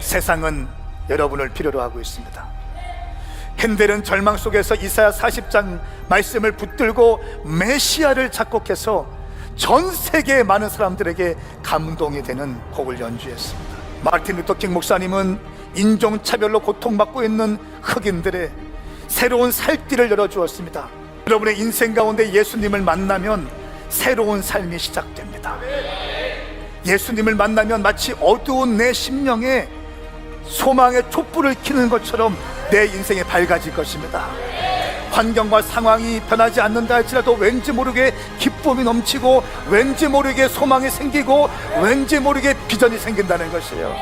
세상은 여러분을 필요로 하고 있습니다. 핸델은 절망 속에서 이사야 40장 말씀을 붙들고 메시아를 작곡해서 전 세계의 많은 사람들에게 감동이 되는 곡을 연주했습니다. 마르틴 루터킹 목사님은 인종차별로 고통받고 있는 흑인들의 새로운 살길을 열어주었습니다. 여러분의 인생 가운데 예수님을 만나면 새로운 삶이 시작됩니다. 예수님을 만나면 마치 어두운 내 심령에 소망의 촛불을 켜는 것처럼 내 인생이 밝아질 것입니다. 환경과 상황이 변하지 않는다 할지라도 왠지 모르게 기쁨이 넘치고 왠지 모르게 소망이 생기고 왠지 모르게 비전이 생긴다는 것이에요.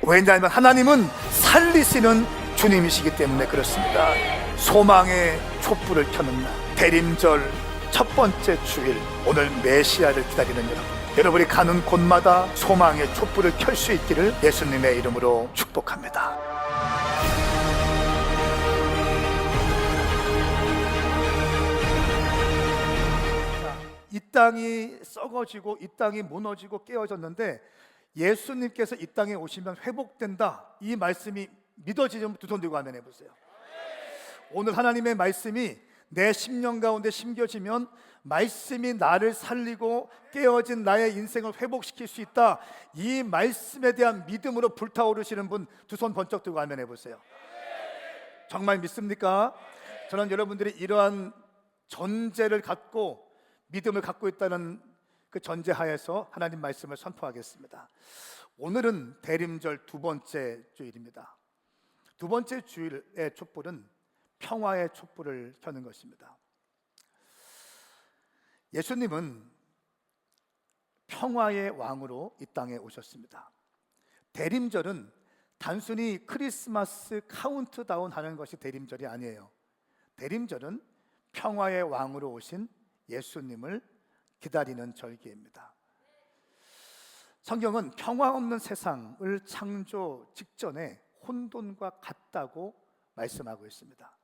왜냐하면 하나님은 살리시는 주님이시기 때문에 그렇습니다. 소망의 촛불을 켜는 날, 대림절 첫 번째 주일, 오늘 메시아를 기다리는 여러분이 가는 곳마다 소망의 촛불을 켤 수 있기를 예수님의 이름으로 축복합니다. 이 땅이 썩어지고 이 땅이 무너지고 깨어졌는데 예수님께서 이 땅에 오시면 회복된다, 이 말씀이 믿어지면 두 손 들고 아멘 해보세요. 오늘 하나님의 말씀이 내 심령 가운데 심겨지면 말씀이 나를 살리고 깨어진 나의 인생을 회복시킬 수 있다, 이 말씀에 대한 믿음으로 불타오르시는 분 두 손 번쩍 들고 아멘 해보세요. 정말 믿습니까? 저는 여러분들이 이러한 전제를 갖고 믿음을 갖고 있다는 그 전제 하에서 하나님 말씀을 선포하겠습니다. 오늘은 대림절 두 번째 주일입니다. 두 번째 주일의 촛불은 평화의 촛불을 켜는 것입니다. 예수님은 평화의 왕으로 이 땅에 오셨습니다. 대림절은 단순히 크리스마스 카운트다운 하는 것이 대림절이 아니에요. 대림절은 평화의 왕으로 오신 예수님을 기다리는 절기입니다. 성경은 평화 없는 세상을 창조 직전에 혼돈과 같다고 말씀하고 있습니다.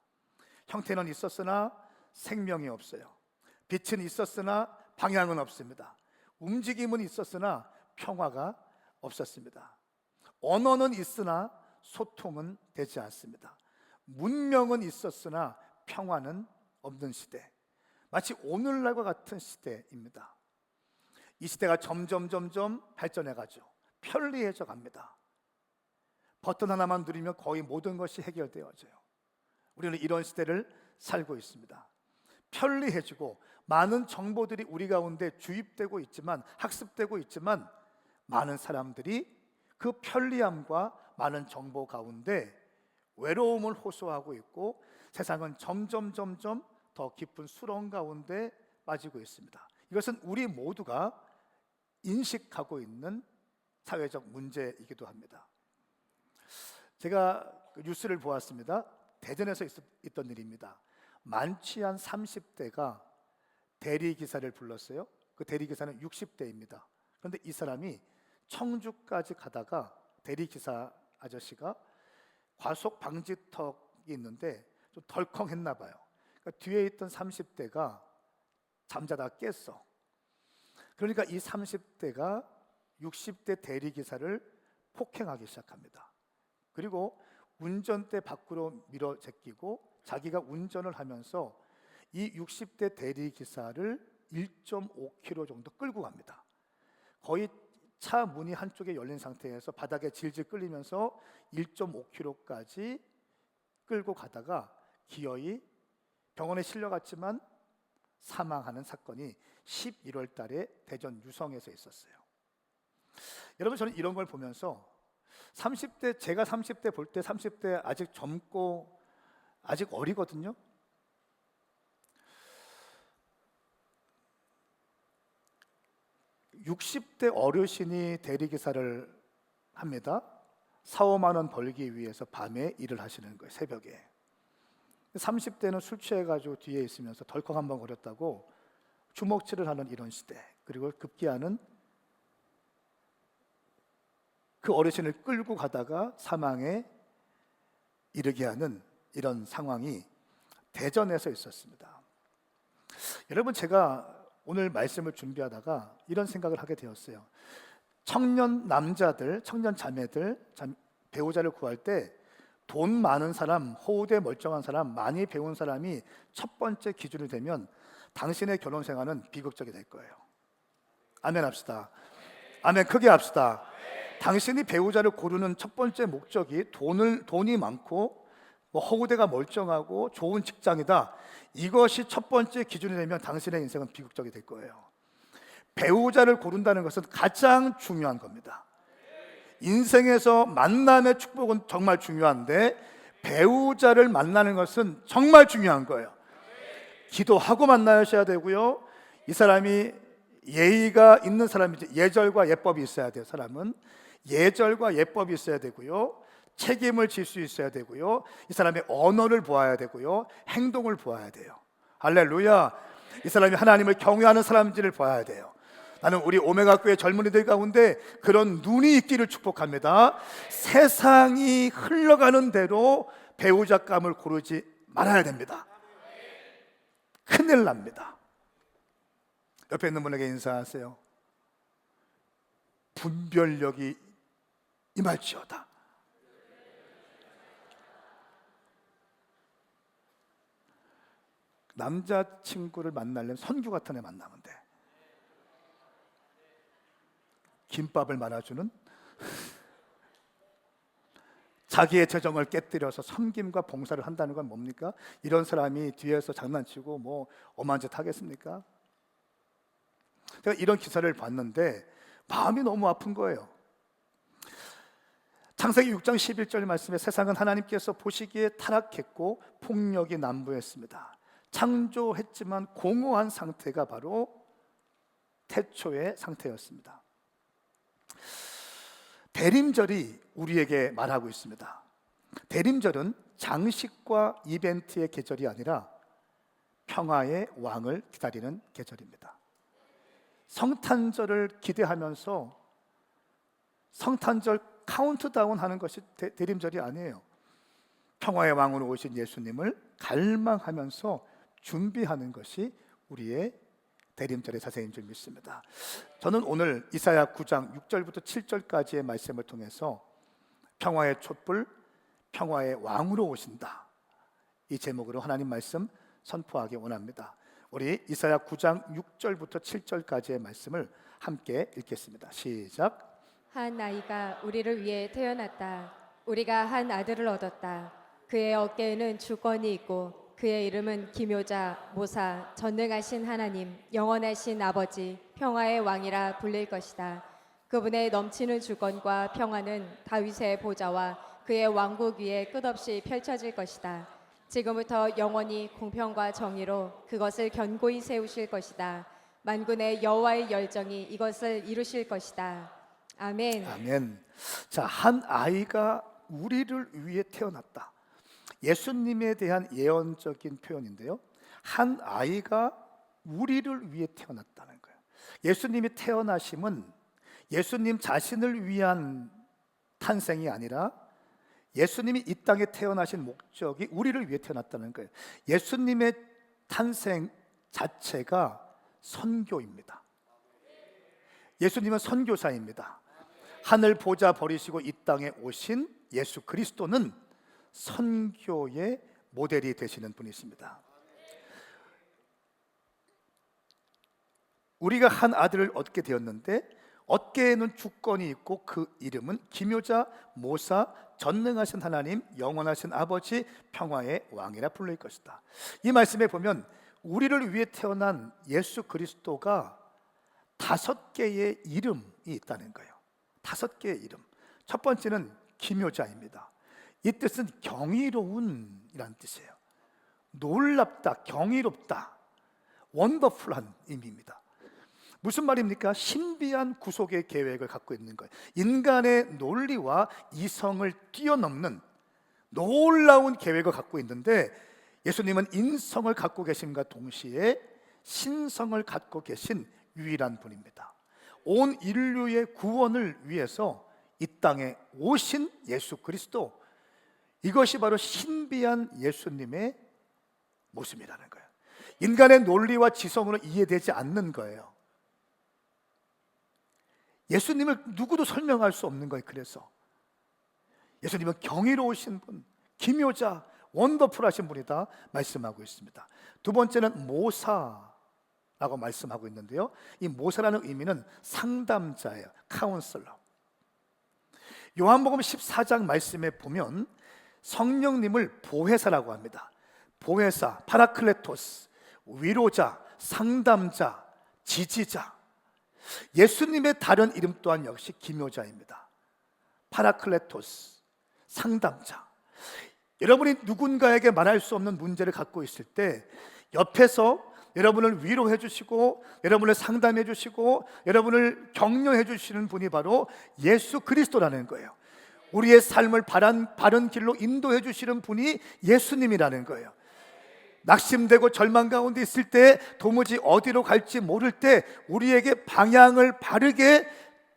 형태는 있었으나 생명이 없어요. 빛은 있었으나 방향은 없습니다. 움직임은 있었으나 평화가 없었습니다. 언어는 있으나 소통은 되지 않습니다. 문명은 있었으나 평화는 없는 시대, 마치 오늘날과 같은 시대입니다. 이 시대가 점점 발전해가죠. 편리해져 갑니다. 버튼 하나만 누르면 거의 모든 것이 해결되어져요. 우리는 이런 시대를 살고 있습니다. 편리해지고 많은 정보들이 우리 가운데 주입되고 있지만, 학습되고 있지만, 많은 사람들이 그 편리함과 많은 정보 가운데 외로움을 호소하고 있고, 세상은 점점 더 깊은 수렁 가운데 빠지고 있습니다. 이것은 우리 모두가 인식하고 있는 사회적 문제이기도 합니다. 제가 뉴스를 보았습니다. 대전에서 있던 일입니다. 만취한 30대가 대리기사를 불렀어요. 그 대리기사는 60대입니다. 그런데 이 사람이 청주까지 가다가 대리기사 아저씨가 과속 방지턱이 있는데 좀 덜컹했나 봐요. 그러니까 뒤에 있던 30대가 잠자다 깼어. 그러니까 이 30대가 60대 대리기사를 폭행하기 시작합니다. 그리고 운전대 밖으로 밀어 제끼고 자기가 운전을 하면서 이 60대 대리기사를 1.5km 정도 끌고 갑니다. 거의 차 문이 한쪽에 열린 상태에서 바닥에 질질 끌리면서 1.5km까지 끌고 가다가 기어이 병원에 실려갔지만 사망하는 사건이 11월 달에 대전 유성에서 있었어요. 여러분, 저는 이런 걸 보면서 30대, 제가 30대 볼 때 30대 아직 젊고 아직 어리거든요. (60대) 어르신이 대리기사를 합니다. 4-5만 원 벌기 위해서 밤에 일을 하시는 거예요. 새벽에. 30대는 술 취해가지고 뒤에 있으면서 덜컥 한번 거렸다고 주먹질을 하는 이런 시대, 그리고 급기야는 그 어르신을 끌고 가다가 사망에 이르게 하는 이런 상황이 대전에서 있었습니다. 여러분, 제가 오늘 말씀을 준비하다가 이런 생각을 하게 되었어요. 청년 남자들, 청년 자매들, 배우자를 구할 때 돈 많은 사람, 호우대 멀쩡한 사람, 많이 배운 사람이 첫 번째 기준이 되면 당신의 결혼 생활은 비극적이 될 거예요. 아멘 합시다. 아멘 크게 합시다. 당신이 배우자를 고르는 첫 번째 목적이 돈이 많고 호구대가 멀쩡하고 좋은 직장이다, 이것이 첫 번째 기준이 되면 당신의 인생은 비극적이 될 거예요. 배우자를 고른다는 것은 가장 중요한 겁니다. 인생에서 만남의 축복은 정말 중요한데 배우자를 만나는 것은 정말 중요한 거예요. 기도하고 만나셔야 되고요, 이 사람이 예의가 있는 사람이지, 예절과 예법이 있어야 돼요. 사람은 예절과 예법이 있어야 되고요, 책임을 질 수 있어야 되고요, 이 사람의 언어를 보아야 되고요, 행동을 보아야 돼요. 할렐루야. 이 사람이 하나님을 경외하는 사람인지를 봐야 돼요. 나는 우리 오메가 교회 젊은이들 가운데 그런 눈이 있기를 축복합니다. 세상이 흘러가는 대로 배우자감을 고르지 말아야 됩니다. 큰일 납니다. 옆에 있는 분에게 인사하세요. 분별력이 임할지어다. 남자친구를 만나려면 선교 같은 애 만나면 돼. 김밥을 말아주는 자기의 재정을 깨뜨려서 섬김과 봉사를 한다는 건 뭡니까? 이런 사람이 뒤에서 장난치고 뭐 엄한 짓 하겠습니까? 제가 이런 기사를 봤는데 마음이 너무 아픈 거예요. 창세기 6장 11절 말씀에 세상은 하나님께서 보시기에 타락했고 폭력이 난무했습니다. 창조했지만 공허한 상태가 바로 태초의 상태였습니다. 대림절이 우리에게 말하고 있습니다. 대림절은 장식과 이벤트의 계절이 아니라 평화의 왕을 기다리는 계절입니다. 성탄절을 기대하면서 성탄절 카운트다운 하는 것이 대림절이 아니에요. 평화의 왕으로 오신 예수님을 갈망하면서 준비하는 것이 우리의 대림절의 자세인 줄 믿습니다. 저는 오늘 이사야 9장 6절부터 7절까지의 말씀을 통해서 평화의 촛불, 평화의 왕으로 오신다, 이 제목으로 하나님 말씀 선포하기 원합니다. 우리 이사야 9장 6절부터 7절까지의 말씀을 함께 읽겠습니다. 시작. 한 아이가 우리를 위해 태어났다. 우리가 한 아들을 얻었다. 그의 어깨에는 주권이 있고 그의 이름은 기묘자, 모사, 전능하신 하나님, 영원하신 아버지, 평화의 왕이라 불릴 것이다. 그분의 넘치는 주권과 평화는 다윗의 보좌와 그의 왕국 위에 끝없이 펼쳐질 것이다. 지금부터 영원히 공평과 정의로 그것을 견고히 세우실 것이다. 만군의 여호와의 열정이 이것을 이루실 것이다. 아멘. 아멘. 자, 한 아이가 우리를 위해 태어났다. 예수님에 대한 예언적인 표현인데요, 한 아이가 우리를 위해 태어났다는 거예요. 예수님이 태어나심은 예수님 자신을 위한 탄생이 아니라 예수님이 이 땅에 태어나신 목적이 우리를 위해 태어났다는 거예요. 예수님의 탄생 자체가 선교입니다. 예수님은 선교사입니다. 하늘 보좌 버리시고 이 땅에 오신 예수 그리스도는 선교의 모델이 되시는 분이십니다. 우리가 한 아들을 얻게 되었는데 어깨에는 주권이 있고 그 이름은 기묘자, 모사, 전능하신 하나님, 영원하신 아버지, 평화의 왕이라 불릴 것이다. 이 말씀에 보면 우리를 위해 태어난 예수 그리스도가 5개의 이름이 있다는 거예요. 5개의 이름. 첫 번째는 기묘자입니다. 이 뜻은 경이로운이라는 뜻이에요. 놀랍다, 경이롭다, 원더풀한 의미입니다. 무슨 말입니까? 신비한 구속의 계획을 갖고 있는 거예요. 인간의 논리와 이성을 뛰어넘는 놀라운 계획을 갖고 있는데 예수님은 인성을 갖고 계심과 동시에 신성을 갖고 계신 유일한 분입니다. 온 인류의 구원을 위해서 이 땅에 오신 예수 그리스도, 이것이 바로 신비한 예수님의 모습이라는 거예요. 인간의 논리와 지성으로 이해되지 않는 거예요. 예수님을 누구도 설명할 수 없는 거예요. 그래서 예수님은 경이로우신 분, 기묘자, 원더풀하신 분이다 말씀하고 있습니다. 두 번째는 모사라고 말씀하고 있는데요, 이 모사라는 의미는 상담자예요. 카운슬러. 요한복음 14장 말씀에 보면 성령님을 보혜사라고 합니다. 보혜사, 파라클레토스, 위로자, 상담자, 지지자. 예수님의 다른 이름 또한 역시 기묘자입니다. 파라클레토스, 상담자. 여러분이 누군가에게 말할 수 없는 문제를 갖고 있을 때 옆에서 여러분을 위로해 주시고 여러분을 상담해 주시고 여러분을 격려해 주시는 분이 바로 예수 그리스도라는 거예요. 우리의 삶을 바른 길로 인도해 주시는 분이 예수님이라는 거예요. 낙심되고 절망 가운데 있을 때, 도무지 어디로 갈지 모를 때 우리에게 방향을 바르게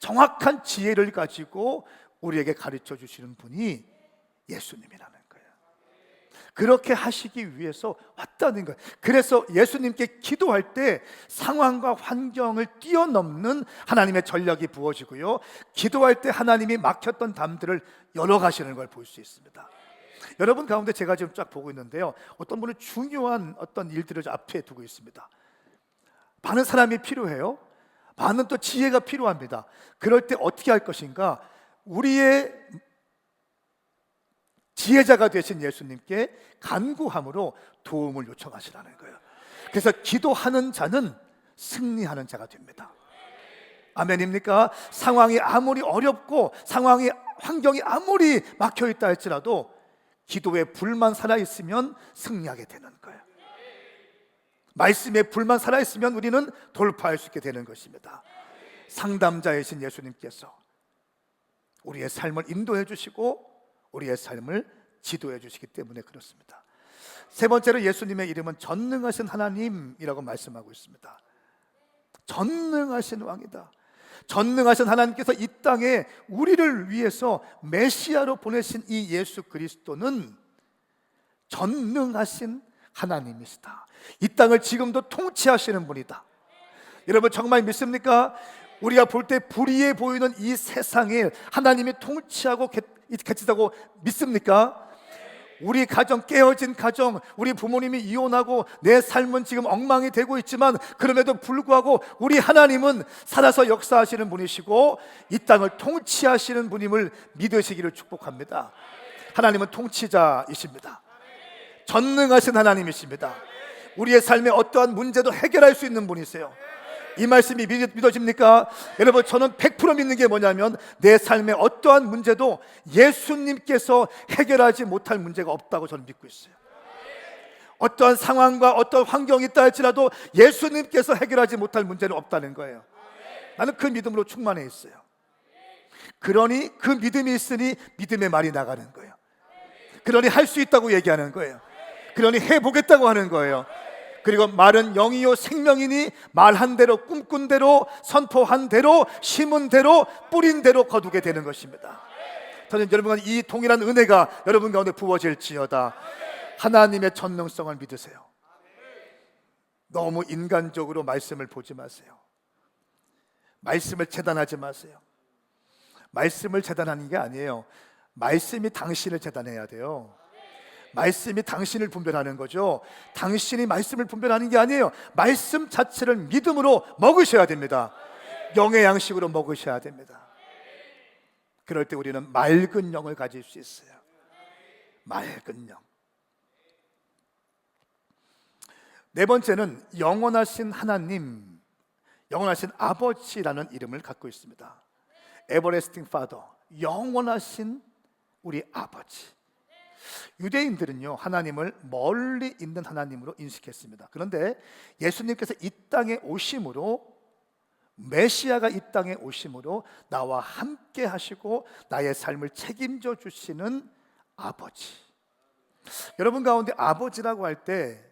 정확한 지혜를 가지고 우리에게 가르쳐 주시는 분이 예수님이라는 거예요. 그렇게 하시기 위해서 왔다는 거예요. 그래서 예수님께 기도할 때 상황과 환경을 뛰어넘는 하나님의 전략이 부어지고요, 기도할 때 하나님이 막혔던 담들을 열어가시는 걸 볼 수 있습니다. 여러분 가운데 제가 지금 쫙 보고 있는데요, 어떤 분은 중요한 어떤 일들을 앞에 두고 있습니다. 많은 사람이 필요해요. 많은 또 지혜가 필요합니다. 그럴 때 어떻게 할 것인가? 우리의 지혜자가 되신 예수님께 간구함으로 도움을 요청하시라는 거예요. 그래서 기도하는 자는 승리하는 자가 됩니다. 아멘입니까? 상황이 아무리 어렵고 환경이 아무리 막혀 있다 할지라도 기도에 불만 살아있으면 승리하게 되는 거예요. 말씀에 불만 살아있으면 우리는 돌파할 수 있게 되는 것입니다. 상담자이신 예수님께서 우리의 삶을 인도해 주시고 우리의 삶을 지도해 주시기 때문에 그렇습니다. 세 번째로 예수님의 이름은 전능하신 하나님이라고 말씀하고 있습니다. 전능하신 왕이다. 전능하신 하나님께서 이 땅에 우리를 위해서 메시아로 보내신 이 예수 그리스도는 전능하신 하나님이시다. 이 땅을 지금도 통치하시는 분이다. 여러분 정말 믿습니까? 우리가 볼 때 불의해 보이는 이 세상에 하나님이 통치하고 계시다고 믿습니까? 우리 가정, 깨어진 가정, 우리 부모님이 이혼하고 내 삶은 지금 엉망이 되고 있지만 그럼에도 불구하고 우리 하나님은 살아서 역사하시는 분이시고 이 땅을 통치하시는 분임을 믿으시기를 축복합니다. 하나님은 통치자이십니다. 전능하신 하나님이십니다. 우리의 삶에 어떠한 문제도 해결할 수 있는 분이세요. 이 말씀이 믿어집니까? 여러분 저는 100% 믿는 게 뭐냐면 내 삶에 어떠한 문제도 예수님께서 해결하지 못할 문제가 없다고 저는 믿고 있어요. 어떠한 상황과 어떠한 환경이 있다 할지라도 예수님께서 해결하지 못할 문제는 없다는 거예요. 나는 그 믿음으로 충만해 있어요. 그러니 그 믿음이 있으니 믿음의 말이 나가는 거예요. 그러니 할 수 있다고 얘기하는 거예요. 그러니 해보겠다고 하는 거예요. 그리고 말은 영이요 생명이니 말한 대로 꿈꾼 대로 선포한 대로 심은 대로 뿌린 대로 거두게 되는 것입니다. 저는 여러분과 이 동일한 은혜가 여러분 가운데 부어질지어다. 하나님의 전능성을 믿으세요. 너무 인간적으로 말씀을 보지 마세요. 말씀을 재단하지 마세요. 말씀을 재단하는 게 아니에요. 말씀이 당신을 재단해야 돼요. 말씀이 당신을 분별하는 거죠. 당신이 말씀을 분별하는 게 아니에요. 말씀 자체를 믿음으로 먹으셔야 됩니다. 영의 양식으로 먹으셔야 됩니다. 그럴 때 우리는 맑은 영을 가질 수 있어요. 맑은 영. 네 번째는 영원하신 하나님, 영원하신 아버지라는 이름을 갖고 있습니다. 에버레스팅 파더, 영원하신 우리 아버지. 유대인들은요 하나님을 멀리 있는 하나님으로 인식했습니다. 그런데 예수님께서 이 땅에 오심으로, 메시아가 이 땅에 오심으로 나와 함께 하시고 나의 삶을 책임져 주시는 아버지. 여러분 가운데 아버지라고 할 때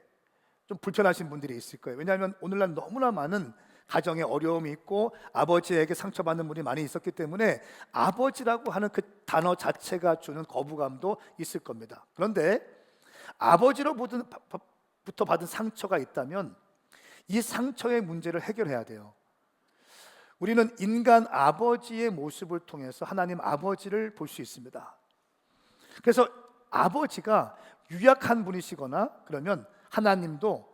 좀 불편하신 분들이 있을 거예요. 왜냐하면 오늘날 너무나 많은 가정에 어려움이 있고 아버지에게 상처받는 분이 많이 있었기 때문에 아버지라고 하는 그 단어 자체가 주는 거부감도 있을 겁니다. 그런데 아버지로부터 받은 상처가 있다면 이 상처의 문제를 해결해야 돼요. 우리는 인간 아버지의 모습을 통해서 하나님 아버지를 볼 수 있습니다. 그래서 아버지가 유약한 분이시거나 그러면 하나님도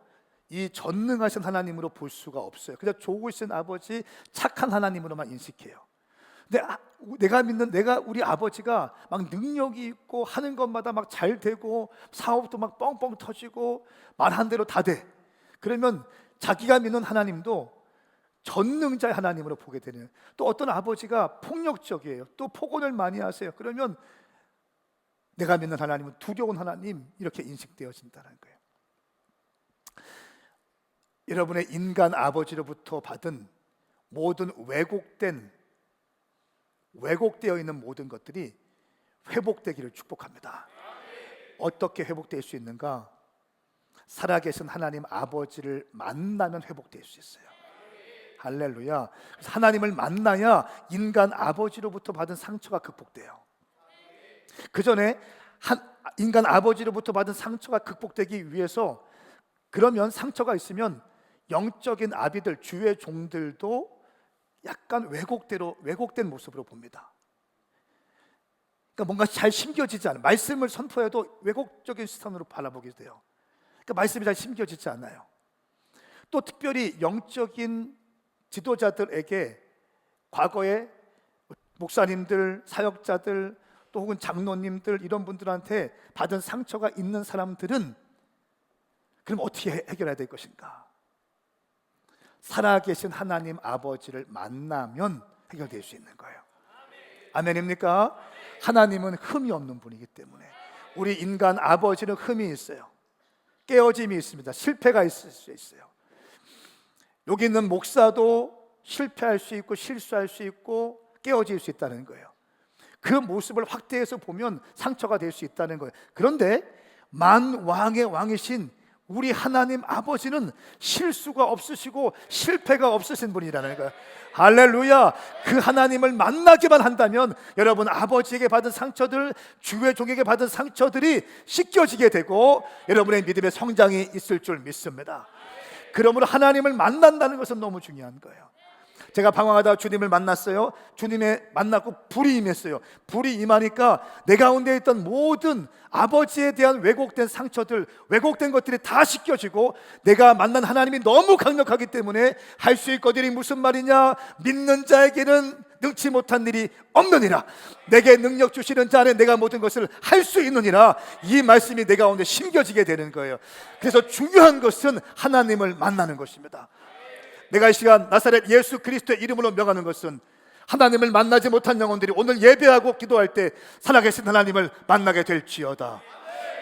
이 전능하신 하나님으로 볼 수가 없어요. 그냥 좋으신 아버지, 착한 하나님으로만 인식해요. 근데 내가 믿는 우리 아버지가 막 능력이 있고 하는 것마다 막 잘 되고 사업도 막 뻥뻥 터지고 말한 대로 다 돼. 그러면 자기가 믿는 하나님도 전능자의 하나님으로 보게 되는. 또 어떤 아버지가 폭력적이에요. 또 폭언을 많이 하세요. 그러면 내가 믿는 하나님은 두려운 하나님, 이렇게 인식되어진다는 거예요. 여러분의 인간 아버지로부터 받은 모든 왜곡되어 있는 모든 것들이 회복되기를 축복합니다. 어떻게 회복될 수 있는가? 살아계신 하나님 아버지를 만나면 회복될 수 있어요. 할렐루야. 그래서 하나님을 만나야 인간 아버지로부터 받은 상처가 극복돼요. 그 전에 인간 아버지로부터 받은 상처가 극복되기 위해서, 그러면 상처가 있으면 영적인 아비들, 주의 종들도 약간 왜곡된 모습으로 봅니다. 그러니까 뭔가 잘 심겨지지 않아요. 말씀을 선포해도 왜곡적인 시선으로 바라보게 돼요. 그러니까 말씀이 잘 심겨지지 않아요. 또 특별히 영적인 지도자들에게 과거에 목사님들, 사역자들, 또 혹은 장로님들, 이런 분들한테 받은 상처가 있는 사람들은 그럼 어떻게 해결해야 될 것인가? 살아계신 하나님 아버지를 만나면 해결될 수 있는 거예요. 아멘입니까? 하나님은 흠이 없는 분이기 때문에. 우리 인간 아버지는 흠이 있어요. 깨어짐이 있습니다. 실패가 있을 수 있어요. 여기 있는 목사도 실패할 수 있고 실수할 수 있고 깨어질 수 있다는 거예요. 그 모습을 확대해서 보면 상처가 될 수 있다는 거예요. 그런데 만왕의 왕이신 우리 하나님 아버지는 실수가 없으시고 실패가 없으신 분이라는 거예요. 할렐루야. 그 하나님을 만나기만 한다면 여러분 아버지에게 받은 상처들, 주의 종에게 받은 상처들이 씻겨지게 되고 여러분의 믿음의 성장이 있을 줄 믿습니다. 그러므로 하나님을 만난다는 것은 너무 중요한 거예요. 제가 방황하다 주님을 만났어요. 주님의 만났고 불이 임했어요. 불이 임하니까 내 가운데 있던 모든 아버지에 대한 왜곡된 상처들, 왜곡된 것들이 다 씻겨지고 내가 만난 하나님이 너무 강력하기 때문에 할 수 있거든이 무슨 말이냐? 믿는 자에게는 능치 못한 일이 없느니라. 내게 능력 주시는 자 안에 내가 모든 것을 할 수 있느니라. 이 말씀이 내 가운데 심겨지게 되는 거예요. 그래서 중요한 것은 하나님을 만나는 것입니다. 내가 이 시간 나사렛 예수 그리스도의 이름으로 명하는 것은 하나님을 만나지 못한 영혼들이 오늘 예배하고 기도할 때 살아계신 하나님을 만나게 될지어다.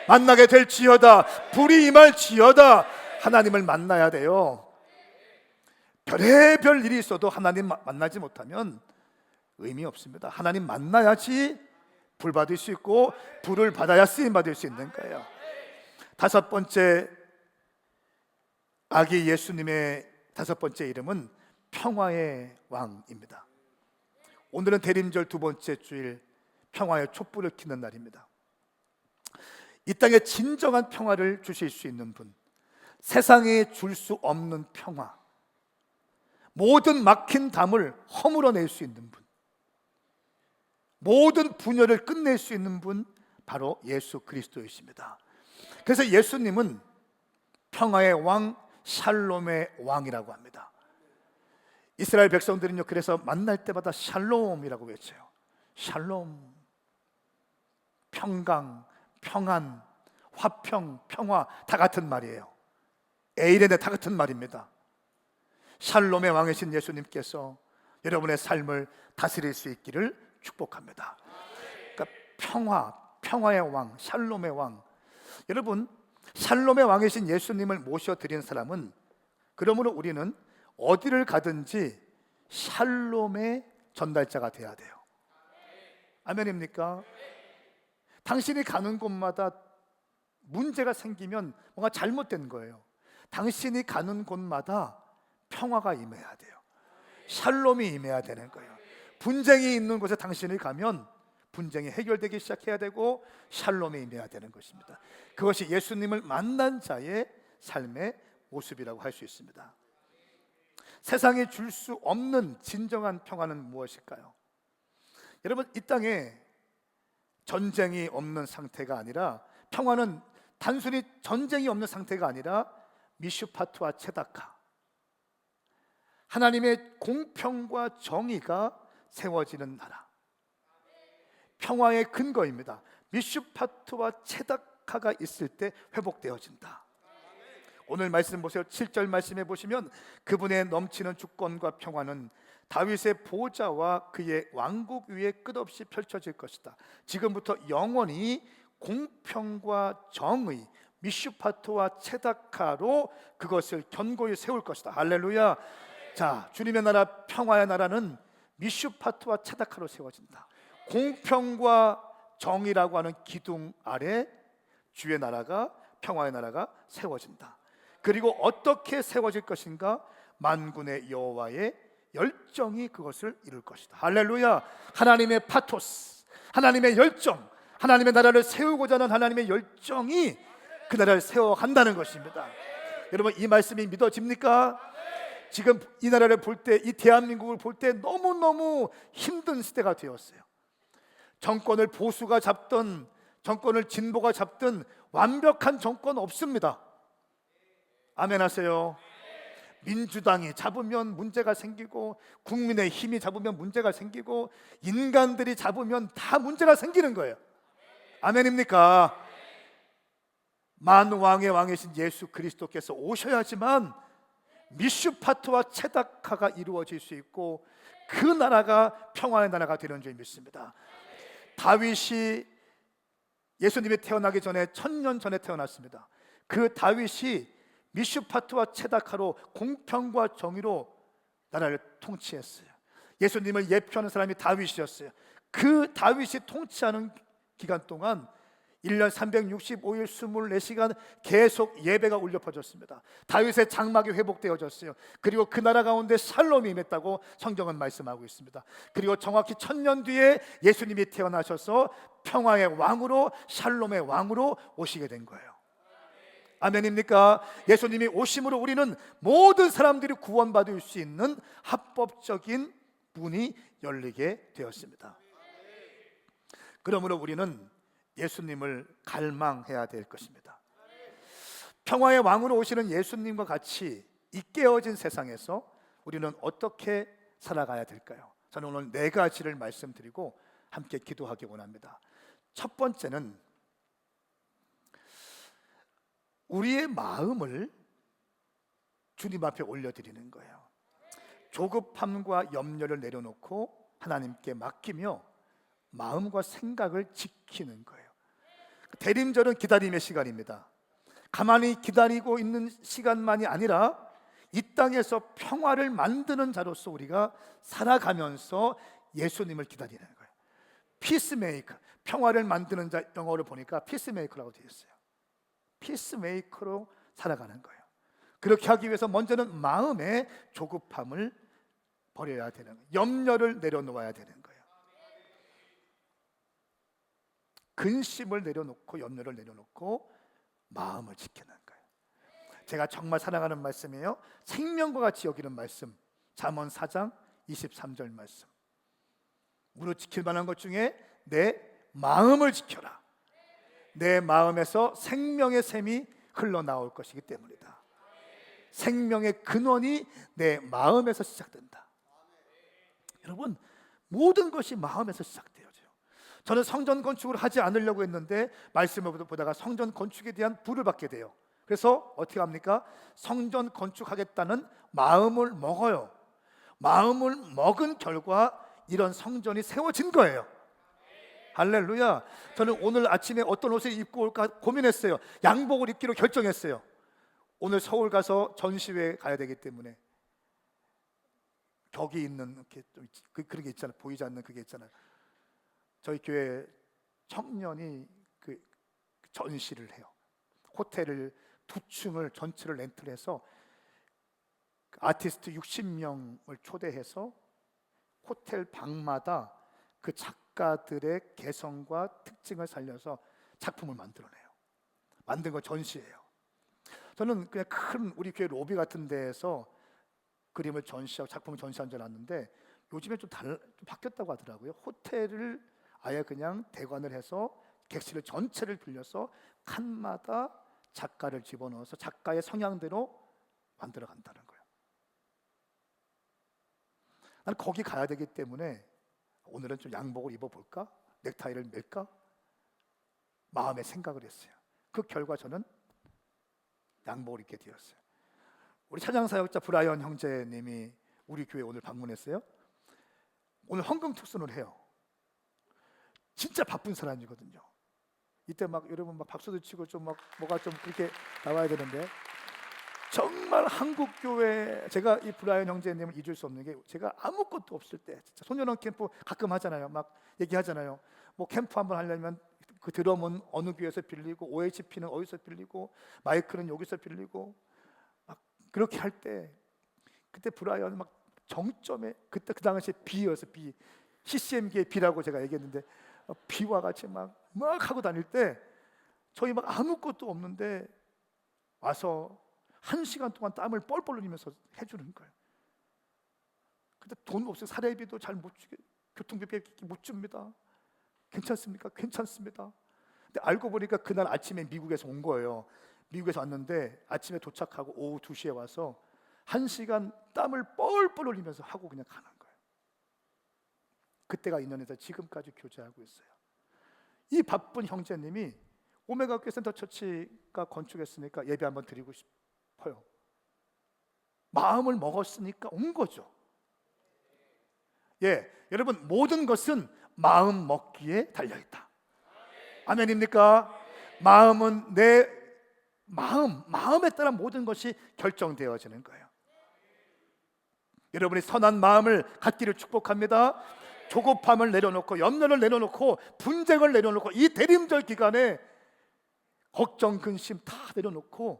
만나게 될지어다. 불이 임할지어다. 하나님을 만나야 돼요. 별의별 일이 있어도 하나님 만나지 못하면 의미 없습니다. 하나님 만나야지 불 받을 수 있고 불을 받아야 쓰임 받을 수 있는 거예요. 다섯 번째, 아기 예수님의 다섯 번째 이름은 평화의 왕입니다. 오늘은 대림절 두 번째 주일, 평화의 촛불을 켜는 날입니다. 이 땅에 진정한 평화를 주실 수 있는 분, 세상에 줄 수 없는 평화, 모든 막힌 담을 허물어낼 수 있는 분, 모든 분열을 끝낼 수 있는 분, 바로 예수 그리스도이십니다. 그래서 예수님은 평화의 왕, 샬롬의 왕이라고 합니다. 이스라엘 백성들은요, 그래서 만날 때마다 샬롬이라고 외쳐요. 샬롬, 평강, 평안, 화평, 평화, 다 같은 말이에요. 에이레네 다 같은 말입니다. 샬롬의 왕이신 예수님께서 여러분의 삶을 다스릴 수 있기를 축복합니다. 그러니까 평화의 왕, 샬롬의 왕. 여러분, 샬롬의 왕이신 예수님을 모셔드린 사람은, 그러므로 우리는 어디를 가든지 샬롬의 전달자가 돼야 돼요. 아멘입니까? 당신이 가는 곳마다 문제가 생기면 뭔가 잘못된 거예요. 당신이 가는 곳마다 평화가 임해야 돼요. 샬롬이 임해야 되는 거예요. 분쟁이 있는 곳에 당신이 가면 분쟁이 해결되기 시작해야 되고 샬롬이 임해야 되는 것입니다. 그것이 예수님을 만난 자의 삶의 모습이라고 할 수 있습니다. 세상에 줄 수 없는 진정한 평화는 무엇일까요? 여러분, 이 땅에 전쟁이 없는 상태가 아니라, 평화는 단순히 전쟁이 없는 상태가 아니라 미슈파트와 체다카, 하나님의 공평과 정의가 세워지는 나라, 평화의 근거입니다. 미슈파트와 체다카가 있을 때 회복되어진다. 오늘 말씀 보세요. 7절 말씀해 보시면 그분의 넘치는 주권과 평화는 다윗의 보좌와 그의 왕국 위에 끝없이 펼쳐질 것이다. 지금부터 영원히 공평과 정의, 미슈파트와 체다카로 그것을 견고히 세울 것이다. 할렐루야. 자, 주님의 나라, 평화의 나라는 미슈파트와 체다카로 세워진다. 공평과 정의라고 하는 기둥 아래 주의 나라가, 평화의 나라가 세워진다. 그리고 어떻게 세워질 것인가? 만군의 여호와의 열정이 그것을 이룰 것이다. 할렐루야. 하나님의 파토스, 하나님의 열정, 하나님의 나라를 세우고자 하는 하나님의 열정이 그 나라를 세워간다는 것입니다. 여러분, 이 말씀이 믿어집니까? 지금 이 나라를 볼 때, 이 대한민국을 볼 때 너무너무 힘든 시대가 되었어요. 정권을 보수가 잡든 정권을 진보가 잡든 완벽한 정권 없습니다. 아멘 하세요. 민주당이 잡으면 문제가 생기고, 국민의힘이 잡으면 문제가 생기고, 인간들이 잡으면 다 문제가 생기는 거예요. 아멘입니까? 만왕의 왕이신 예수 그리스도께서 오셔야지만 미슈파트와 체다카가 이루어질 수 있고 그 나라가 평화의 나라가 되는 줄 믿습니다. 다윗이 예수님이 태어나기 전에 1000년 전에 태어났습니다. 그 다윗이 미슈파트와 체다카로 공평과 정의로 나라를 통치했어요. 예수님을 예표하는 사람이 다윗이었어요. 그 다윗이 통치하는 기간 동안 1년 365일 24시간 계속 예배가 울려 퍼졌습니다. 다윗의 장막이 회복되어졌어요. 그리고 그 나라 가운데 샬롬이 임했다고 성경은 말씀하고 있습니다. 그리고 정확히 1000년 뒤에 예수님이 태어나셔서 평화의 왕으로, 샬롬의 왕으로 오시게 된 거예요. 아멘입니까? 예수님이 오심으로 우리는 모든 사람들이 구원받을 수 있는 합법적인 문이 열리게 되었습니다. 그러므로 우리는 예수님을 갈망해야 될 것입니다. 평화의 왕으로 오시는 예수님과 같이 이 깨어진 세상에서 우리는 어떻게 살아가야 될까요? 저는 오늘 4가지를 말씀드리고 함께 기도하기 원합니다. 첫 번째는 우리의 마음을 주님 앞에 올려드리는 거예요. 조급함과 염려를 내려놓고 하나님께 맡기며 마음과 생각을 지키는 거예요. 대림절은 기다림의 시간입니다. 가만히 기다리고 있는 시간만이 아니라 이 땅에서 평화를 만드는 자로서 우리가 살아가면서 예수님을 기다리는 거예요. 피스메이커, 평화를 만드는 자, 영어로 보니까 피스메이커라고 되어 있어요. 피스메이커로 살아가는 거예요. 그렇게 하기 위해서 먼저는 마음의 조급함을 버려야 되는 거예요. 염려를 내려놓아야 되는 거예요. 근심을 내려놓고 염려를 내려놓고 마음을 지키는 거예요. 제가 정말 사랑하는 말씀이에요. 생명과 같이 여기는 말씀, 잠언 4장 23절 말씀. 무릇 지킬 만한 것 중에 내 마음을 지켜라. 내 마음에서 생명의 샘이 흘러나올 것이기 때문이다. 생명의 근원이 내 마음에서 시작된다. 여러분, 모든 것이 마음에서 시작돼요. 저는 성전 건축을 하지 않으려고 했는데 말씀을 보다가 성전 건축에 대한 불을 받게 돼요. 그래서 어떻게 합니까? 성전 건축하겠다는 마음을 먹어요. 마음을 먹은 결과 이런 성전이 세워진 거예요. 할렐루야. 저는 오늘 아침에 어떤 옷을 입고 올까 고민했어요. 양복을 입기로 결정했어요. 오늘 서울 가서 전시회 가야 되기 때문에 격이 있는 이렇게 좀 그런 게 있잖아요. 보이지 않는 그게 있잖아요. 저희 교회 청년이 그 전시를 해요. 호텔을 2층을 전체를 렌트를 해서 아티스트 60명을 초대해서 호텔 방마다 그 작가들의 개성과 특징을 살려서 작품을 만들어내요. 만든 거 전시예요. 저는 그냥 큰 우리 교회 로비 같은 데에서 그림을 전시하고 작품을 전시한 줄 알았는데 요즘에 좀 바뀌었다고 하더라고요. 호텔을 아예 그냥 대관을 해서 객실을 전체를 빌려서 칸마다 작가를 집어넣어서 작가의 성향대로 만들어 간다는 거예요. 나는 거기 가야 되기 때문에 오늘은 좀 양복을 입어볼까? 넥타이를 맬까? 마음에 생각을 했어요. 그 결과 저는 양복을 입게 되었어요. 우리 찬양사역자 브라이언 형제님이 우리 교회 오늘 방문했어요. 오늘 헌금 투순을 해요. 진짜 바쁜 사람이거든요. 이때 막 여러분 막 박수도 치고 좀 막 뭐가 좀 그렇게 나와야 되는데, 정말 한국 교회, 제가 이 브라이언 형제님을 잊을 수 없는 게, 제가 아무것도 없을 때 진짜 소년원 캠프 가끔 하잖아요. 막 얘기하잖아요. 뭐 캠프 한번 하려면 그 드럼은 어느 교회에서 빌리고, OHP는 어디서 빌리고, 마이크는 여기서 빌리고, 막 그렇게 할 때, 그때 브라이언 막 정점에, 그때 그 당시에 B였어요. B, CCM계의 B라고 제가 얘기했는데, B와 같이 막 하고 다닐 때 저희 막 아무것도 없는데 와서 1시간 동안 땀을 뻘뻘 흘리면서 해주는 거예요. 근데 돈 없어요. 사례비도 잘 못 주게, 교통비밖에 못 줍니다. 괜찮습니까? 괜찮습니다. 근데 알고 보니까 그날 아침에 미국에서 온 거예요. 미국에서 왔는데 아침에 도착하고 오후 2시에 와서 1시간 땀을 뻘뻘 흘리면서 하고 그냥 가는 거예요. 그때가 인연에서 지금까지 교제하고 있어요. 이 바쁜 형제님이 오메가 교회 센터 처치가 건축했으니까 예배 한번 드리고 싶어요. 마음을 먹었으니까 온 거죠. 예, 여러분, 모든 것은 마음 먹기에 달려있다. 아멘입니까? 마음은 내 마음에 따라 모든 것이 결정되어지는 거예요. 여러분이 선한 마음을 갖기를 축복합니다. 조급함을 내려놓고, 염려를 내려놓고, 분쟁을 내려놓고, 이 대림절 기간에 걱정, 근심 다 내려놓고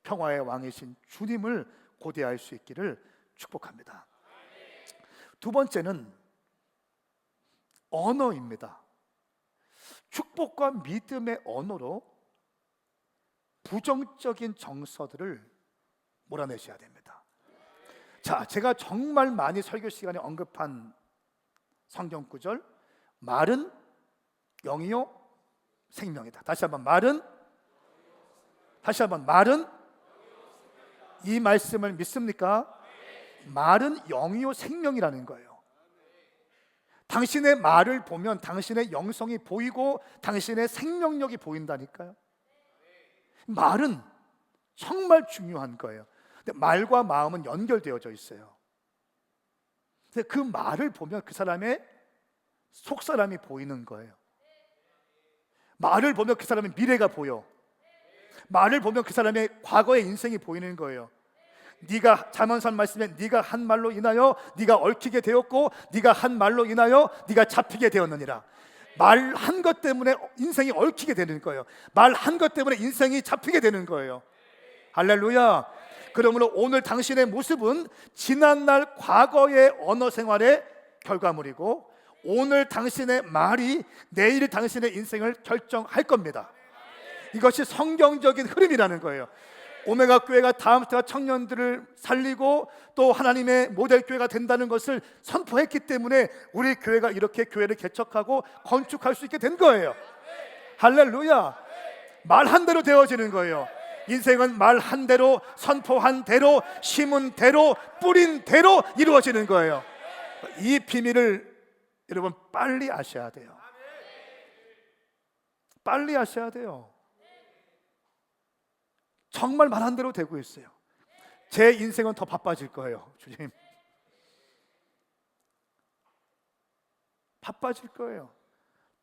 평화의 왕이신 주님을 고대할 수 있기를 축복합니다. 두 번째는 언어입니다. 축복과 믿음의 언어로 부정적인 정서들을 몰아내셔야 됩니다. 자, 제가 정말 많이 설교 시간에 언급한 성경 구절, 말은 영이요 생명이다. 다시 한번 말은 이 말씀을 믿습니까? 말은 영이요 생명이라는 거예요. 당신의 말을 보면 당신의 영성이 보이고 당신의 생명력이 보인다니까요. 말은 정말 중요한 거예요. 근데 말과 마음은 연결되어져 있어요. 근데 그 말을 보면 그 사람의 속사람이 보이는 거예요. 말을 보면 그 사람의 미래가 보여. 말을 보면 그 사람의 과거의 인생이 보이는 거예요. 네가 잠언선 말씀에 네가 한 말로 인하여 네가 얽히게 되었고 네가 한 말로 인하여 네가 잡히게 되었느니라. 말 한 것 때문에 인생이 얽히게 되는 거예요. 말 한 것 때문에 인생이 잡히게 되는 거예요. 할렐루야. 그러므로 오늘 당신의 모습은 지난날 과거의 언어 생활의 결과물이고, 오늘 당신의 말이 내일 당신의 인생을 결정할 겁니다. 이것이 성경적인 흐름이라는 거예요. 오메가 교회가 다음 때와 청년들을 살리고 또 하나님의 모델 교회가 된다는 것을 선포했기 때문에 우리 교회가 이렇게 교회를 개척하고 건축할 수 있게 된 거예요. 할렐루야. 말 한 대로 되어지는 거예요. 인생은 말 한 대로, 선포한 대로, 심은 대로, 뿌린 대로 이루어지는 거예요. 이 비밀을 여러분 빨리 아셔야 돼요. 빨리 아셔야 돼요. 정말 말 한 대로 되고 있어요. 제 인생은 더 바빠질 거예요. 주님, 바빠질 거예요.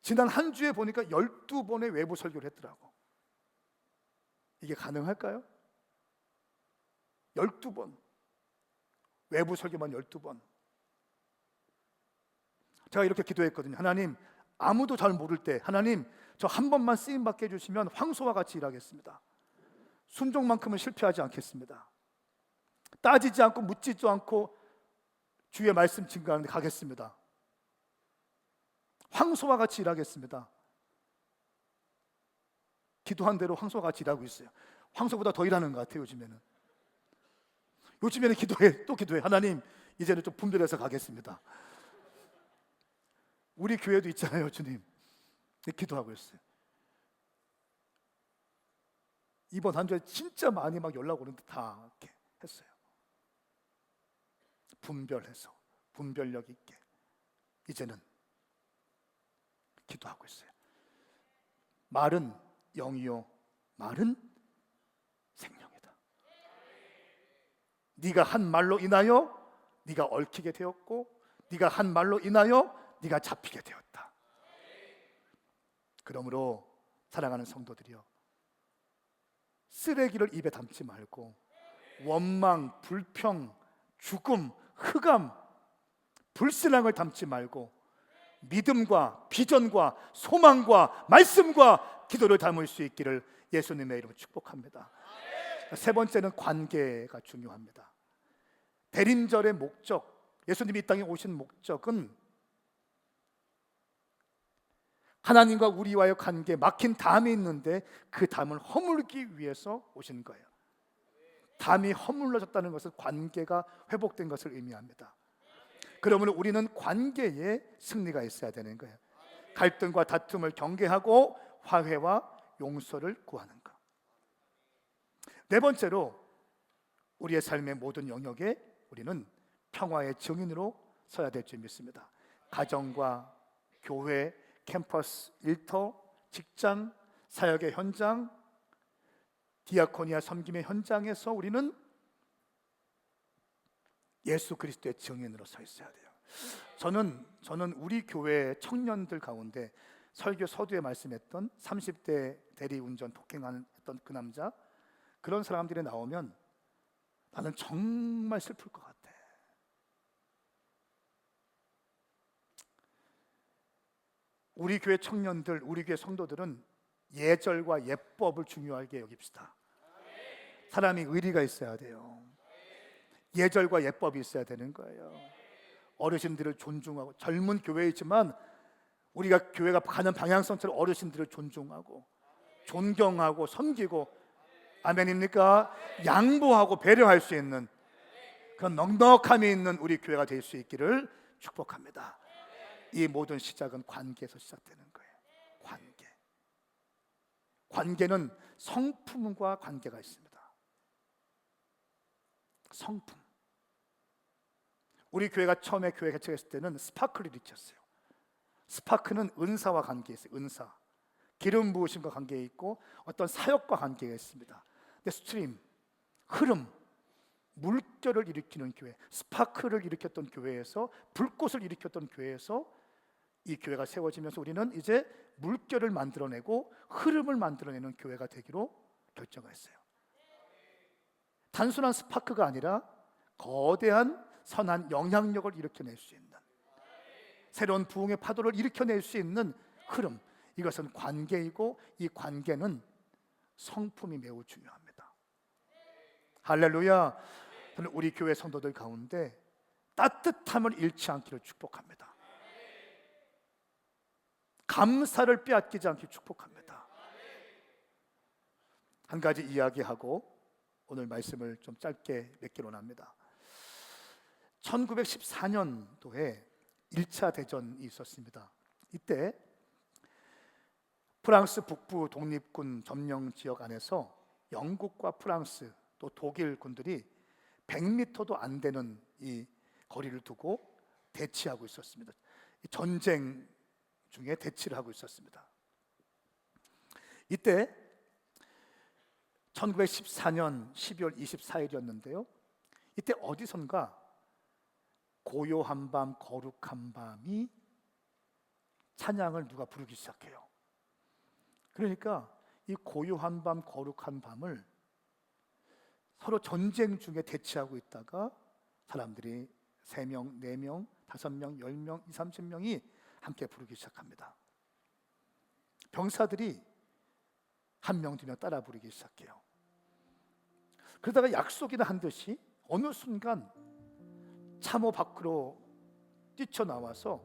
지난 한 주에 보니까 12번의 외부 설교를 했더라고. 이게 가능할까요? 12번 외부 설교만 12번. 제가 이렇게 기도했거든요. 하나님, 아무도 잘 모를 때 하나님 저 한 번만 쓰임받게 해주시면 황소와 같이 일하겠습니다. 순종만큼은 실패하지 않겠습니다. 따지지 않고 묻지도 않고 주의 말씀 증거하는 데 가겠습니다. 황소와 같이 일하겠습니다. 기도한 대로 황소와 같이 일하고 있어요. 황소보다 더 일하는 것 같아요. 요즘에는 기도해, 또 기도해. 하나님, 이제는 좀 분별해서 가겠습니다. 우리 교회도 있잖아요, 주님. 기도하고 있어요. 이번 한 주에 진짜 많이 막 연락 오는데 다 이렇게 했어요. 분별해서 분별력 있게 이제는 기도하고 있어요. 말은 영이요, 말은 생명이다. 네가 한 말로 인하여 네가 얽히게 되었고, 네가 한 말로 인하여 네가 잡히게 되었다. 그러므로 사랑하는 성도들이여, 쓰레기를 입에 담지 말고 원망, 불평, 죽음, 흑암, 불신앙을 담지 말고 믿음과 비전과 소망과 말씀과 기도를 담을 수 있기를 예수님의 이름으로 축복합니다. 세 번째는 관계가 중요합니다. 대림절의 목적, 예수님이 이 땅에 오신 목적은 하나님과 우리와의 관계, 막힌 담이 있는데 그 담을 허물기 위해서 오신 거예요. 담이 허물어졌다는 것은 관계가 회복된 것을 의미합니다. 그러므로 우리는 관계에 승리가 있어야 되는 거예요. 갈등과 다툼을 경계하고 화해와 용서를 구하는 것. 네 번째로, 우리의 삶의 모든 영역에 우리는 평화의 증인으로 서야 될 줄 믿습니다. 가정과 교회, 캠퍼스, 일터, 직장, 사역의 현장, 디아코니아 섬김의 현장에서 우리는 예수 그리스도의 증인으로 서 있어야 돼요. 저는 우리 교회 청년들 가운데 설교 서두에 말씀했던 30대 대리운전 폭행하는 그 남자, 그런 사람들이 나오면 나는 정말 슬플 것 같아. 우리 교회 청년들, 우리 교회 성도들은 예절과 예법을 중요하게 여깁시다. 사람이 의리가 있어야 돼요. 예절과 예법이 있어야 되는 거예요. 어르신들을 존중하고, 젊은 교회이지만 우리가 교회가 가는 방향성처럼 어르신들을 존중하고 존경하고 섬기고, 아멘입니까? 양보하고 배려할 수 있는 그런 넉넉함이 있는 우리 교회가 될 수 있기를 축복합니다. 이 모든 시작은 관계에서 시작되는 거예요. 관계는 성품과 관계가 있습니다. 성품. 우리 교회가 처음에 교회 개척했을 때는 스파크를 일으켰어요. 스파크는 은사와 관계에 있어요. 은사, 기름 부으심과 관계에 있고 어떤 사역과 관계가 있습니다. 근데 스트림, 흐름, 물결을 일으키는 교회, 스파크를 일으켰던 교회에서, 불꽃을 일으켰던 교회에서 이 교회가 세워지면서 우리는 이제 물결을 만들어내고 흐름을 만들어내는 교회가 되기로 결정했어요. 단순한 스파크가 아니라 거대한 선한 영향력을 일으켜낼 수 있는, 새로운 부흥의 파도를 일으켜낼 수 있는 흐름, 이것은 관계이고, 이 관계는 성품이 매우 중요합니다. 할렐루야. 저는 우리 교회 성도들 가운데 따뜻함을 잃지 않기를 축복합니다. 감사를 빼앗기지 않기를 축복합니다. 한 가지 이야기하고 오늘 말씀을 좀 짧게 맺기로 합니다. 1914년도에 1차 대전이 있었습니다. 이때 프랑스 북부 독립군 점령 지역 안에서 영국과 프랑스 또 독일 군들이 100m도 안 되는 이 거리를 두고 대치하고 있었습니다. 전쟁 중에 대치를 하고 있었습니다. 이때 1914년 12월 24일이었는데요. 이때 어디선가 고요한 밤 거룩한 밤이 찬양을 누가 부르기 시작해요. 그러니까 이 고요한 밤 거룩한 밤을 서로 전쟁 중에 대치하고 있다가 사람들이 3명, 4명, 5명, 10명, 20, 30명이 함께 부르기 시작합니다. 병사들이 1명, 2명 따라 부르기 시작해요. 그러다가 약속이나 한 듯이 어느 순간 참호 밖으로 뛰쳐나와서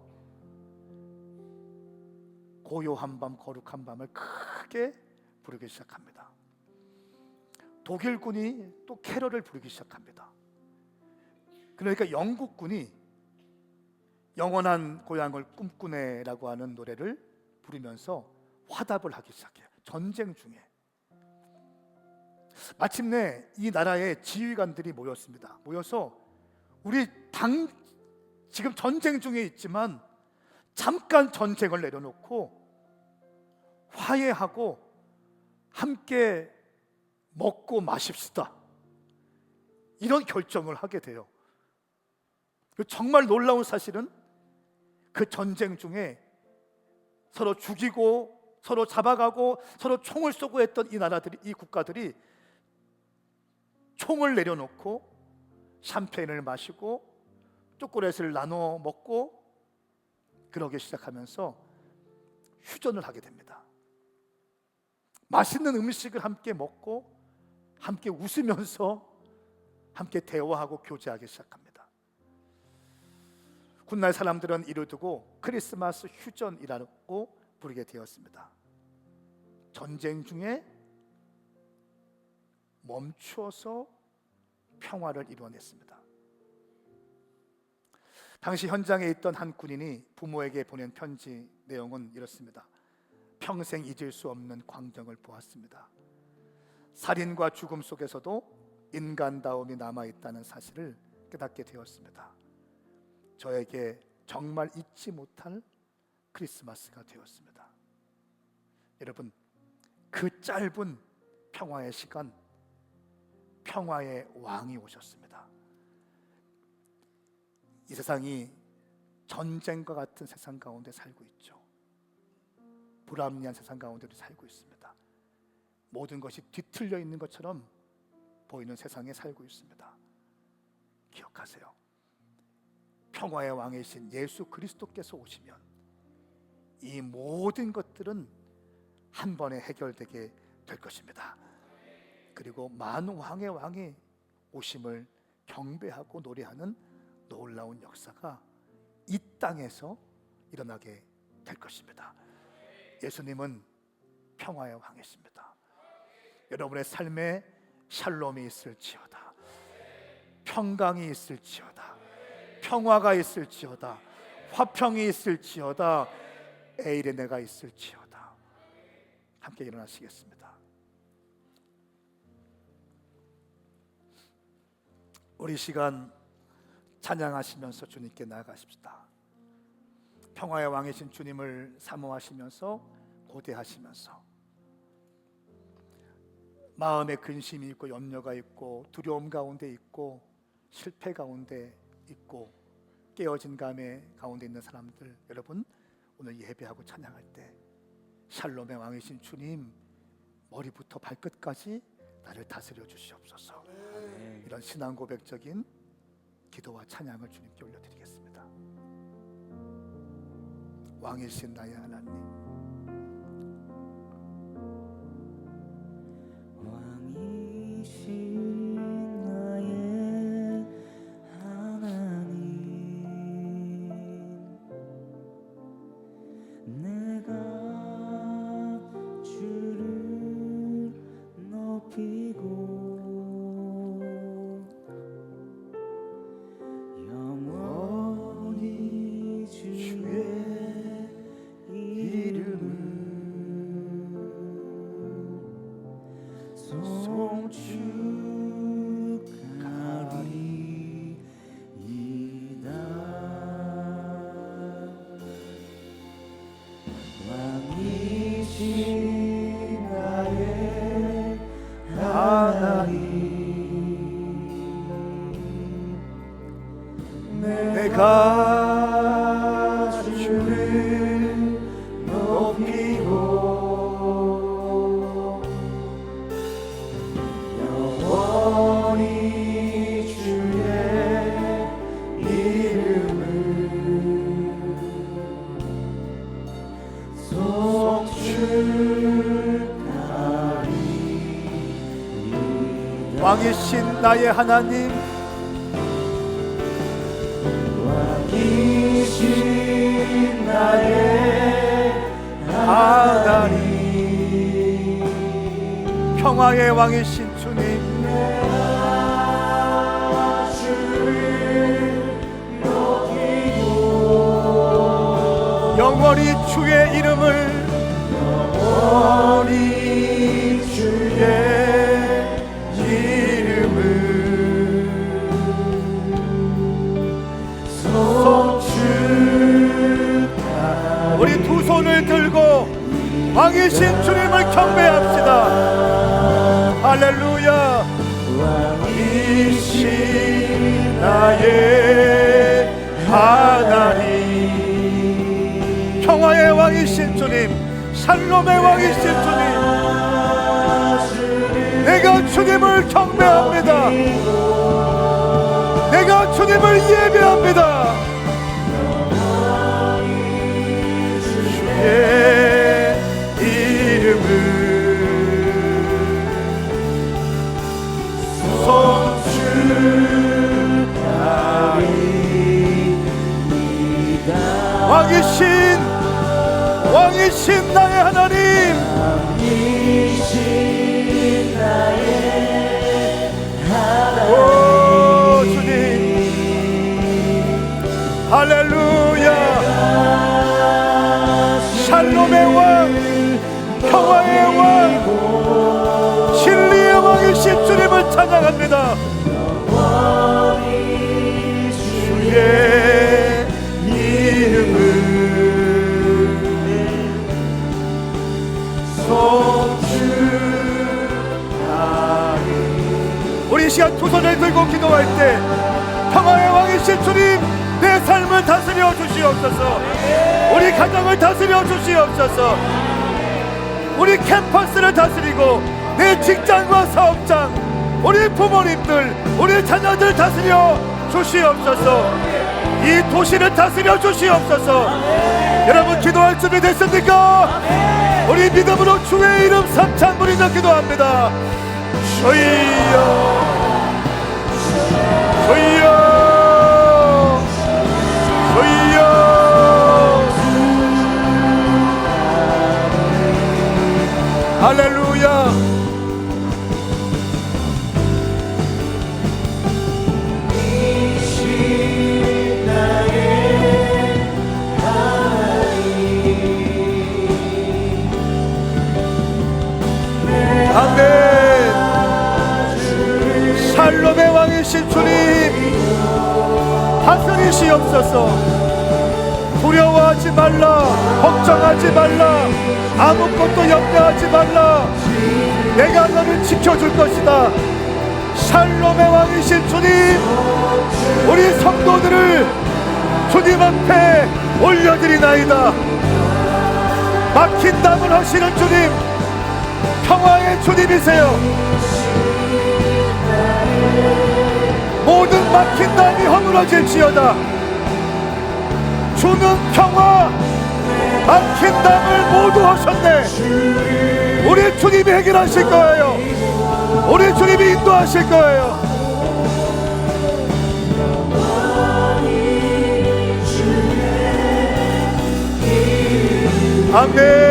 고요한 밤 거룩한 밤을 크게 부르기 시작합니다. 독일군이 또 캐럴을 부르기 시작합니다. 그러니까 영국군이 영원한 고향을 꿈꾸네라고 하는 노래를 부르면서 화답을 하기 시작해요. 전쟁 중에. 마침내 이 나라의 지휘관들이 모였습니다. 모여서 우리 당 지금 전쟁 중에 있지만 잠깐 전쟁을 내려놓고 화해하고 함께 먹고 마십시다, 이런 결정을 하게 돼요. 정말 놀라운 사실은 그 전쟁 중에 서로 죽이고 서로 잡아가고 서로 총을 쏘고 했던 이 나라들이, 이 국가들이 총을 내려놓고 샴페인을 마시고 초콜릿을 나눠 먹고 그러기 시작하면서 휴전을 하게 됩니다. 맛있는 음식을 함께 먹고 함께 웃으면서 함께 대화하고 교제하기 시작합니다. 훗날 사람들은 이를 두고 크리스마스 휴전이라고 부르게 되었습니다. 전쟁 중에 멈추어서 평화를 이루어냈습니다. 당시 현장에 있던 한 군인이 부모에게 보낸 편지 내용은 이렇습니다. 평생 잊을 수 없는 광경을 보았습니다. 살인과 죽음 속에서도 인간다움이 남아있다는 사실을 깨닫게 되었습니다. 저에게 정말 잊지 못할 크리스마스가 되었습니다. 여러분, 그 짧은 평화의 시간, 평화의 왕이 오셨습니다. 이 세상이 전쟁과 같은 세상 가운데 살고 있죠. 불합리한 세상 가운데 살고 있습니다. 모든 것이 뒤틀려 있는 것처럼 보이는 세상에 살고 있습니다. 기억하세요. 평화의 왕이신 예수 그리스도께서 오시면 이 모든 것들은 한 번에 해결되게 될 것입니다. 그리고 만왕의 왕이 오심을 경배하고 노래하는 놀라운 역사가 이 땅에서 일어나게 될 것입니다. 예수님은 평화의 왕이십니다. 여러분의 삶에 샬롬이 있을지어다, 평강이 있을지어다, 평화가 있을지어다, 화평이 있을지어다, 에이레네가 있을지어다. 함께 일어나시겠습니다. 우리 시간 찬양하시면서 주님께 나아가십시다. 평화의 왕이신 주님을 사모하시면서 고대하시면서 마음에 근심이 있고 염려가 있고 두려움 가운데 있고 실패 가운데 있고 깨어진 감의 가운데 있는 사람들, 여러분 오늘 예배하고 찬양할 때 샬롬의 왕이신 주님, 머리부터 발끝까지 나를 다스려 주시옵소서. 이런 신앙 고백적인 기도와 찬양을 주님께 올려드리겠습니다. 왕이신 나의 하나님, 왕이신 나의 하나님, 내가 주를 높이고 영원히 주의 이름을 송축하리이다. 왕이신 나의 하나님, 내가 주를 높이고 영원히 주의 이름을 송축하리이다. 왕이신 나의 하나님, 왕이신 나의 하나님, 평화의 왕이신 주님, 내가 주를 높이고 영원히 주의 이름을 영원히 주의 이름을 송축하리. 우리 두 손을 들고 왕이신 주님을 경배합시다. 할렐루야. 왕이신 나의 하나님, 평화의 왕이신 주님, 샬롬의 왕이신 주님, 내가 주님을 경배합니다. 내가 주님을 예배합니다. 주의 이름을 송축하리이다. 왕이신 나의 하나님, 왕이신 나의 하나님. 오 주님, 할렐루야. 샬롬의 왕, 평화의 왕, 진리의 왕이신 주님을 찬양합니다. 주의 이름을 송축하리. 우리 이 시간 두 손을 들고 기도할 때 평화의 왕이신 주님, 내 삶을 다스려 주시옵소서. 우리 가정을 다스려 주시옵소서. 우리 캠퍼스를 다스리고 내 직장과 사업장, 우리 부모님들, 우리 자녀들 다스려 주시옵소서. 이 도시를 다스려 주시옵소서. 여러분 기도할 준비 됐습니까? 우리 믿음으로 주의 이름 삼창 부리며 기도합니다. 주여, 주여, 주여. 할렐루야. 아멘. 샬롬의 왕이신 주님, 다스리시옵소서. 두려워하지 말라, 걱정하지 말라, 아무것도 염려하지 말라. 내가 너를 지켜줄 것이다. 샬롬의 왕이신 주님, 우리 성도들을 주님 앞에 올려드리나이다. 막힌 담을 하시는 주님, 평화의 주님이세요. 모든 막힌 담이 허물어질지어다. 주는 평화, 막힌 담을 모두 하셨네. 우리 주님이 해결하실 거예요. 우리 주님이 인도하실 거예요. 아멘.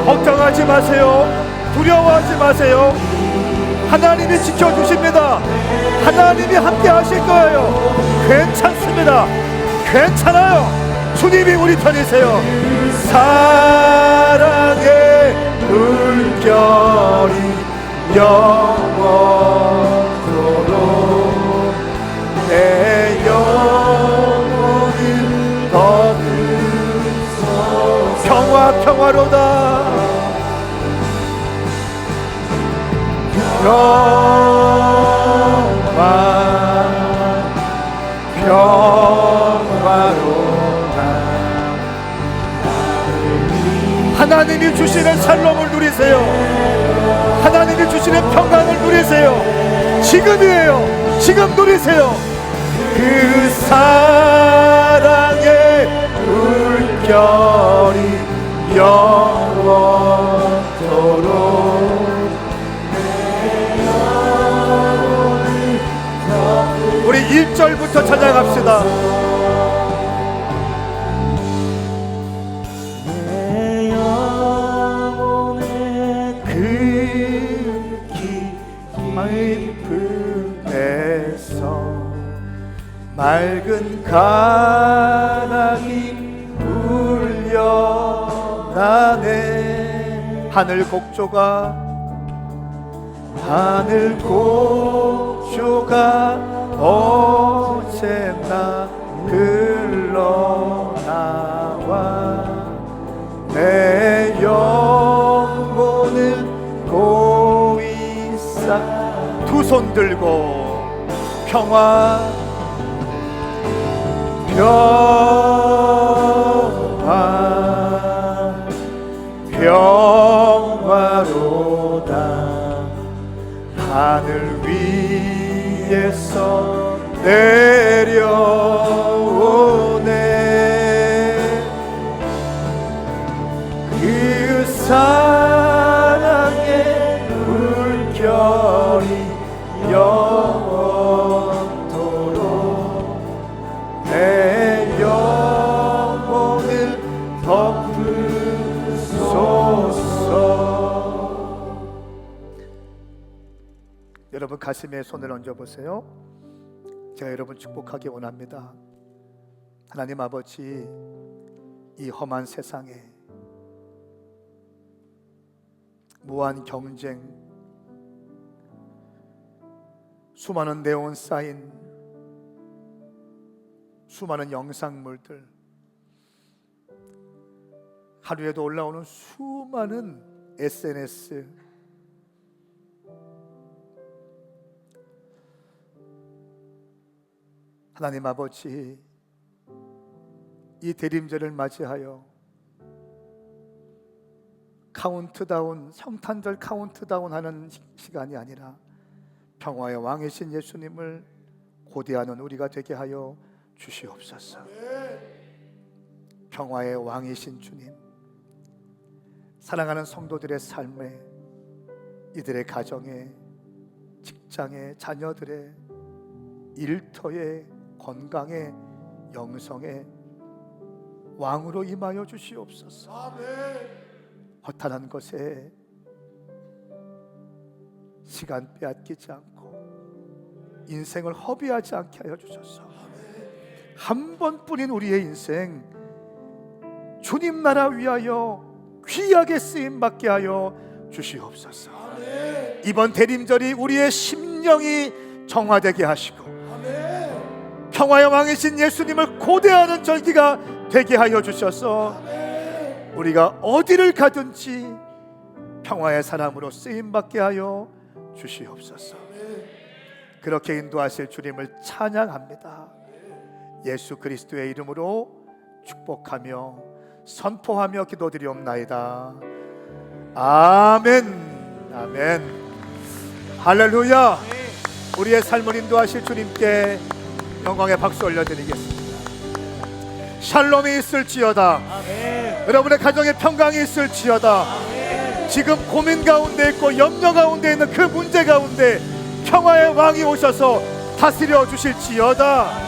걱정하지 마세요. 두려워하지 마세요. 하나님이 지켜주십니다. 하나님이 함께 하실 거예요. 괜찮습니다. 괜찮아요. 주님이 우리 편이세요. 사랑의 물결이 영원토록 내 영혼을 걷는 평화로다. 평화로다. 하나님이 주시는 샬롬을 누리세요. 하나님이 주시는 평강을 누리세요. 지금이에요. 지금 누리세요. 그 사랑의 물결이 영원토록. 우리 1절부터 찾아갑시다. 내 영혼의 그 깊음에서 맑은 가락이 울려나네. 하늘 곡조가 어제나 흘러나와 내 영혼을 고이사. 두 손 들고 평화 평화로다. 하늘 위에서 내려오네. 그 사랑의 물결이 영원토록 내 영혼을 덮으소서. 여러분 가슴에 손을 얹어보세요. 제가 여러분 축복하기 원합니다. 하나님 아버지, 이 험한 세상에 무한 경쟁, 수많은 네온 사인, 수많은 영상물들, 하루에도 올라오는 수많은 SNS, 하나님 아버지, 이 대림절을 맞이하여 카운트다운, 성탄절 카운트다운 하는 시간이 아니라 평화의 왕이신 예수님을 고대하는 우리가 되게 하여 주시옵소서. 평화의 왕이신 주님, 사랑하는 성도들의 삶에, 이들의 가정에, 직장에, 자녀들의 일터에, 건강에, 영성에 왕으로 임하여 주시옵소서. 허탄한 것에 시간 빼앗기지 않고 인생을 허비하지 않게 하여 주소서. 한 번뿐인 우리의 인생 주님 나라 위하여 귀하게 쓰임 받게 하여 주시옵소서. 이번 대림절이 우리의 심령이 정화되게 하시고 평화의 왕이신 예수님을 고대하는 절기가 되게 하여 주셔서 우리가 어디를 가든지 평화의 사람으로 쓰임받게 하여 주시옵소서. 그렇게 인도하실 주님을 찬양합니다. 예수 그리스도의 이름으로 축복하며 선포하며 기도드리옵나이다. 아멘. 아멘. 할렐루야. 우리의 삶을 인도하실 주님께 영광의 박수 올려드리겠습니다. 샬롬이 있을지어다. 아멘. 여러분의 가정에 평강이 있을지어다. 아멘. 지금 고민 가운데 있고 염려 가운데 있는 그 문제 가운데 평화의 왕이 오셔서 다스려 주실지어다.